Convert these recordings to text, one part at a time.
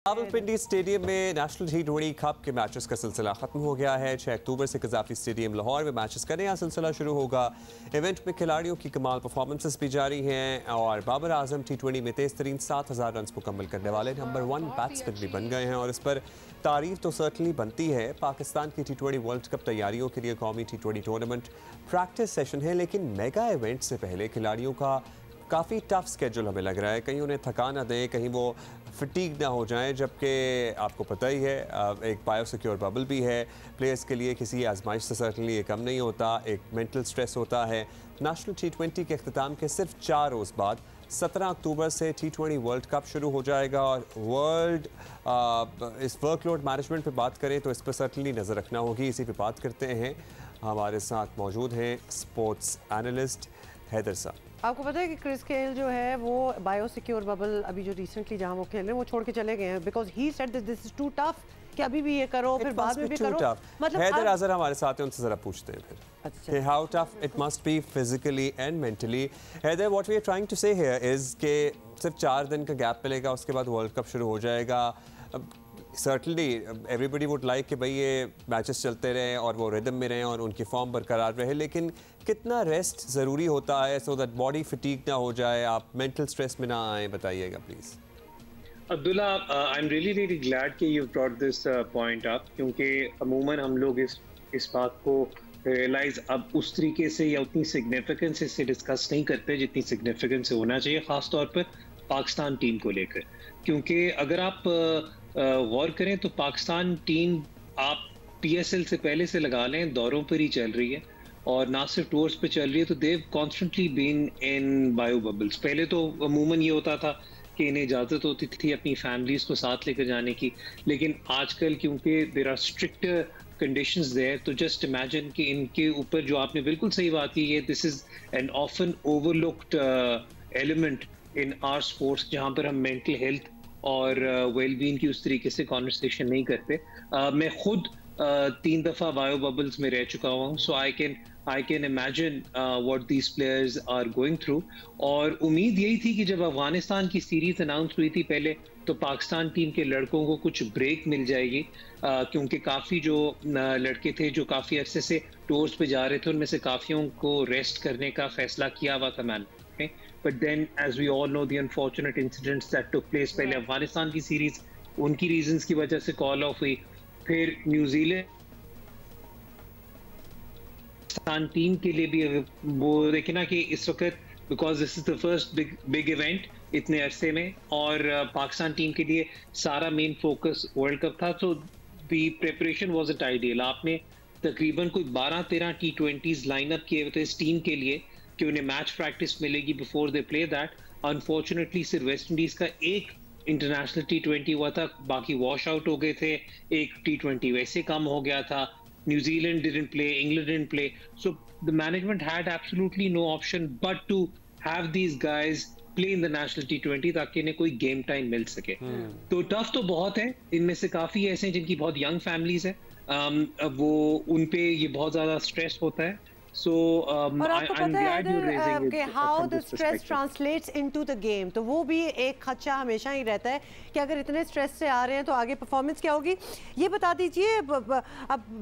Rawalpindi stadium में national T20 cup के matches का सिलसिला खत्म हो गया है। 6 अक्टूबर से कज़ाफ़ी स्टेडियम लाहौर में मैचेस का नया सिलसिला शुरू होगा। इवेंट में खिलाड़ियों की कमाल परफॉर्मेंसेस भी जारी हैं और बाबर आजम T20 में तेज़ तरीन 7,000 रन मुकम्मल करने वाले नंबर 1 बैट्समैन भी बन गए हैं और इस पर तारीफ तो सर्टनली बनती है। पाकिस्तान की T20 वर्ल्ड कप तैयारियों के लिए कौमी T20 टूर्नामेंट प्रैक्टिस सेशन है, लेकिन मेगा इवेंट से पहले खिलाड़ियों का काफ़ी टफ स्केड्यूल हमें लग रहा है। कहीं उन्हें थका ना दें, कहीं वो फटीग ना हो जाएं, जबकि आपको पता ही है एक बायोसिक्योर बबल भी है प्लेयर्स के लिए। किसी आजमाइश से सर्टनली ये कम नहीं होता, एक मेंटल स्ट्रेस होता है। नेशनल T20 के अख्ताम के सिर्फ 4 रोज़ बाद 17 अक्टूबर से T20 वर्ल्ड कप शुरू हो जाएगा और इस वर्कलोड मैनेजमेंट पे बात करें तो इस पर सर्टनली नज़र रखना होगी। इसी पे बात करते हैं। हमारे साथ मौजूद हैं स्पोर्ट्स एनालिस्ट हैदर साहब। आपको पता है कि क्रिस गेल जो है वो बायोसिक्योर बबल अभी जो रिसेंटली जहां वो खेल रहे हैं वो छोड़ के चले गए हैं because he said that this is too tough कि अभी भी ये करो फिर बाद में भी करो। मतलब हैदर आजर हमारे साथ हैं, उनसे जरा पूछते हैं फिर कि how tough it must be physically and mentally. Haider, what we are trying to say here is के सिर्फ 4 दिन का गैप मिलेगा, उसके बाद वर्ल्ड कप शुरू हो जाएगा। सर्टनली एवरीबडी वुड लाइक कि भाई ये मैचेस चलते रहें और वो रिदम में रहें और उनकी फॉर्म बरकरार रहे, लेकिन कितना रेस्ट ज़रूरी होता है सो दैट बॉडी फटीग ना हो जाए, आप मेंटल स्ट्रेस में ना आए, बताइएगा please. Abdullah, I am really glad कि you brought this point up, क्योंकि अमूमन हम लोग इस बात को रियलाइज अब उस तरीके से या उतनी सिग्निफिकेंस से डिस्कस नहीं करते जितनी सिग्निफिकेंस होना चाहिए, ख़ास तौर पर पाकिस्तान टीम को लेकर। क्योंकि अगर आप गौर करें तो पाकिस्तान टीम आप PSL से पहले से लगा लें दौरों पर ही चल रही है और ना सिर्फ टूर्स पे चल रही है, तो Dev constantly been in bio bubbles. पहले तो अमूमन ये होता था कि इन्हें इजाज़त होती थी अपनी फैमिलीज को साथ लेकर जाने की, लेकिन आजकल क्योंकि there are strict conditions there, तो जस्ट इमेजिन कि इनके ऊपर जो आपने बिल्कुल सही बात की है, this is an often overlooked element in our sports, जहाँ पर हम मेंटल हेल्थ और वेलबींग की उस तरीके से कॉन्वर्सेशन नहीं करते। मैं खुद 3 दफ़ा बायो बबल्स में रह चुका हूँ, so I can imagine what these players are going through. और उम्मीद यही थी कि जब अफगानिस्तान की सीरीज अनाउंस हुई थी पहले, तो पाकिस्तान टीम के लड़कों को कुछ ब्रेक मिल जाएगी, क्योंकि काफ़ी जो लड़के थे जो काफ़ी अरसे से टूर्स पे जा रहे थे, उनमें से काफ़ियों को रेस्ट करने का फैसला किया हुआ था मैंने। But then, as we all know, the unfortunate incidents that took place, पहले अफगानिस्तान की सीरीज उनकी रीजंस की वजह से कॉल ऑफ हुई, फिर न्यूजीलैंड टीम के लिए भी वो देखे ना कि इस वक्त because this is the first big event इतने अरसे में, और पाकिस्तान टीम के लिए सारा मेन फोकस वर्ल्ड कप था, तो the preparation was it ideal. आपने तकरीबन कोई 12-13 T20s लाइनअप किए हुए थे इस टीम के लिए कि उन्हें मैच प्रैक्टिस मिलेगी before they play that. Unfortunately सिर्फ वेस्ट इंडीज का एक इंटरनेशनल T20 हुआ था, बाकी वॉश आउट हो गए थे। एक T20 वैसे कम हो गया था, New Zealand didn't play, England didn't play, so the management had absolutely no option but to have these guys play in the national T20 ताकि इन्हें कोई गेम टाइम मिल सके। तो टफ तो बहुत है, इनमें से काफी ऐसे हैं जिनकी बहुत यंग फैमिलीज है, वो उन पे ये बहुत ज्यादा स्ट्रेस होता है। So, और आपको पता है कि how the stress translates into the game, तो वो भी एक खदशा हमेशा ही रहता है कि अगर इतने स्ट्रेस से आ रहे हैं तो आगे परफॉर्मेंस क्या होगी। ये बता दीजिए, अब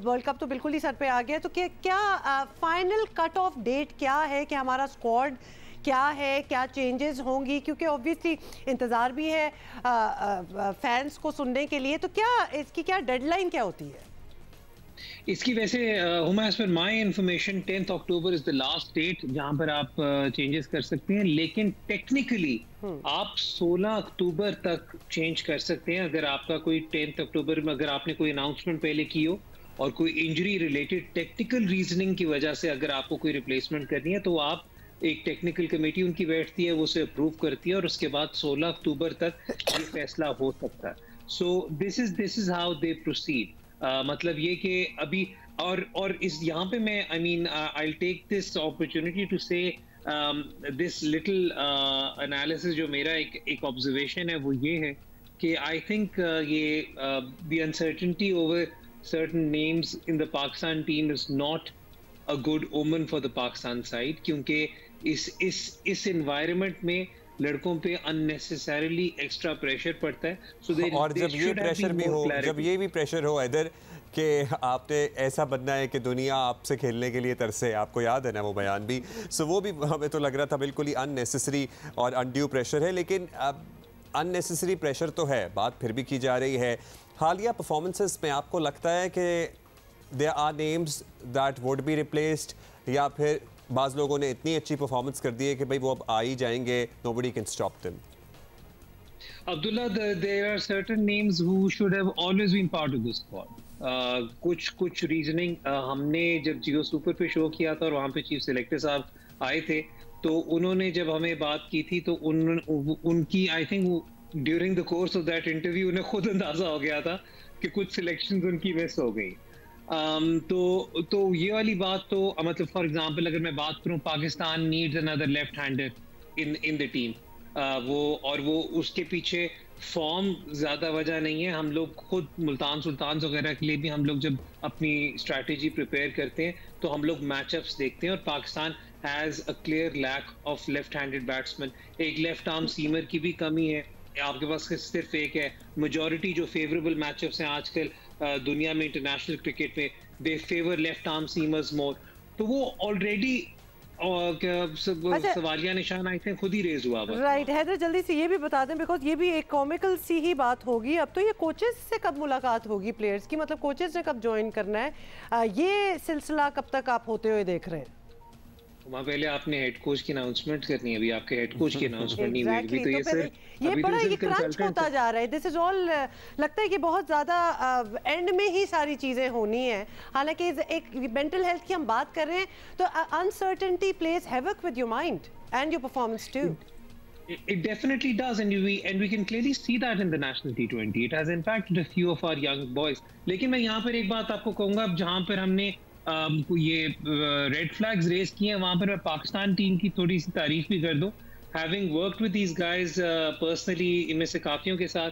वर्ल्ड कप तो बिल्कुल ही सर पे आ गया, तो क्या फाइनल कट ऑफ डेट क्या है कि हमारा स्क्वाड क्या है, क्या चेंजेस होंगी, क्योंकि ऑब्वियसली इंतज़ार भी है फैंस को सुनने के लिए, तो क्या इसकी क्या डेडलाइन क्या होती है? इसकी वैसे Huma, as per my information 10 October is the last date जहां पर आप चेंजेस कर सकते हैं, लेकिन टेक्निकली आप 16 अक्टूबर तक चेंज कर सकते हैं। अगर आपका कोई 10 अक्टूबर में अगर आपने कोई अनाउंसमेंट पहले की हो और कोई इंजरी रिलेटेड टेक्निकल रीजनिंग की वजह से अगर आपको कोई रिप्लेसमेंट करनी है, तो आप एक टेक्निकल कमेटी उनकी बैठती है, वो उसे अप्रूव करती है और उसके बाद 16 अक्टूबर तक ये फैसला हो सकता है। So this is how they proceed. मतलब ये कि अभी और इस यहाँ पे मैं I mean I take this opportunity to say this little analysis, जो मेरा एक ऑब्जर्वेशन है वो ये है कि आई थिंक ये the uncertainty over certain names in the Pakistan team is not a good omen for the Pakistan side, क्योंकि इस इन्वायरमेंट में लड़कों पे अननेसेसरीली एक्स्ट्रा प्रेशर पड़ता है। और जब ये प्रेशर भी हो, जब ये भी प्रेशर हो इधर कि आपने ऐसा बनना है कि दुनिया आपसे खेलने के लिए तरसे, आपको याद है ना वो बयान भी, सो वो भी हमें तो लग रहा था बिल्कुल ही अननेसेसरी और अनड्यू प्रेशर है। लेकिन अब अननेसेसरी प्रेशर तो है, बात फिर भी की जा रही है। हालिया परफॉर्मेंसेस में आपको लगता है कि there are names that would be replaced, या फिर बाज़ लोगों ने इतनी अच्छी परफॉर्मेंस कर दी है कि भाई वो अब आ ही जाएंगे, nobody can stop them? Abdullah, there are certain names who should have always been part of the squad. कुछ रीजनिंग हमने जब जियो सुपर पे शो किया था और वहाँ पे चीफ सिलेक्टर साहब आए थे, तो उन्होंने जब हमें बात की थी तो उनकी I think during the course of that interview उन्हें खुद अंदाजा हो गया था कि कुछ सिलेक्शंस उनकी मिस हो गई। तो ये वाली बात तो मतलब फॉर एग्जांपल अगर मैं बात करूं, Pakistan needs another left hander in the team, वो उसके पीछे फॉर्म ज़्यादा वजह नहीं है। हम लोग खुद मुल्तान सुल्तान वगैरह के लिए भी हम लोग जब अपनी स्ट्रैटेजी प्रिपेयर करते हैं तो हम लोग मैचअप्स देखते हैं, और Pakistan has a clear lack of left handed batsman. एक लेफ्ट आर्म सीमर की भी कमी है, आपके पास सिर्फ एक है। मेजॉरिटी जो फेवरेबल मैचअप्स हैं आजकल दुनिया में इंटरनेशनल क्रिकेट में, दे फेवर लेफ्ट आर्म सीमर्स मोर। तो वो ऑलरेडी सवालिया निशान आई थे खुद ही रेज हुआ। राइट हैदर, जल्दी से ये भी बता दें, बिकॉज ये भी एक कॉमिकल सी ही बात होगी। अब तो ये कोचेस से कब मुलाकात होगी प्लेयर्स की, मतलब कोचेस ने कब ज्वाइन करना है, ये सिलसिला कब तक आप होते हुए देख रहे हैं? वहाँ पहले आपने हेड कोच की अनाउंसमेंट करनी है, अभी आपके हेड कोच की अनाउंसमेंट नहीं हुई। तो ये बड़ा ये क्रंच होता जा रहा है। दिस इज ऑल, लगता है कि बहुत ज़्यादा एंड में ही सारी चीज़ें होनी है। हालांकि एक मेंटल हेल्थ की हम बात कर रहे हैं, तो uncertainty plays havoc with your mind and your performance too. It definitely does, and we can clearly see that in the national T20. It has impacted a few of our young boys. लेकिन मैं यहाँ पर एक बात आपको कहूँगा, जहाँ पर हमने ये रेड फ्लैग्स रेस किए हैं, वहाँ पर मैं पाकिस्तान टीम की थोड़ी सी तारीफ भी कर दूँ। Having worked with these guys personally, इनमें से काफियों के साथ,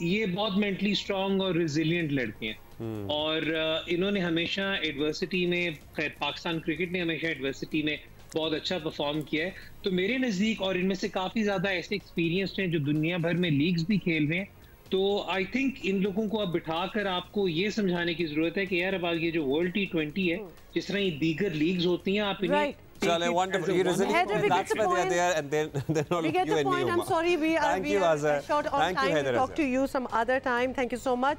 ये बहुत मेंटली स्ट्रांग और रिजिलियंट लड़के हैं, और इन्होंने हमेशा एडवर्सिटी में, खैर पाकिस्तान क्रिकेट ने हमेशा एडवर्सिटी में बहुत अच्छा परफॉर्म किया है। तो मेरे नज़दीक, और इनमें से काफ़ी ज़्यादा ऐसे एक्सपीरियंस्ड हैं जो दुनिया भर में लीग्स भी खेल रहे हैं, तो आई थिंक इन लोगों को अब बिठाकर आपको ये समझाने की ज़रूरत है कि यार अब ये जो वर्ल्ड T20 है, जिस तरह ये दीगर लीग्स होती हैं, आप इन्हें Chale, wonderful. You really, that's why they are there, and then all we get the point. I'm sorry, we are short on time. We'll talk to you some other time. Thank you so much.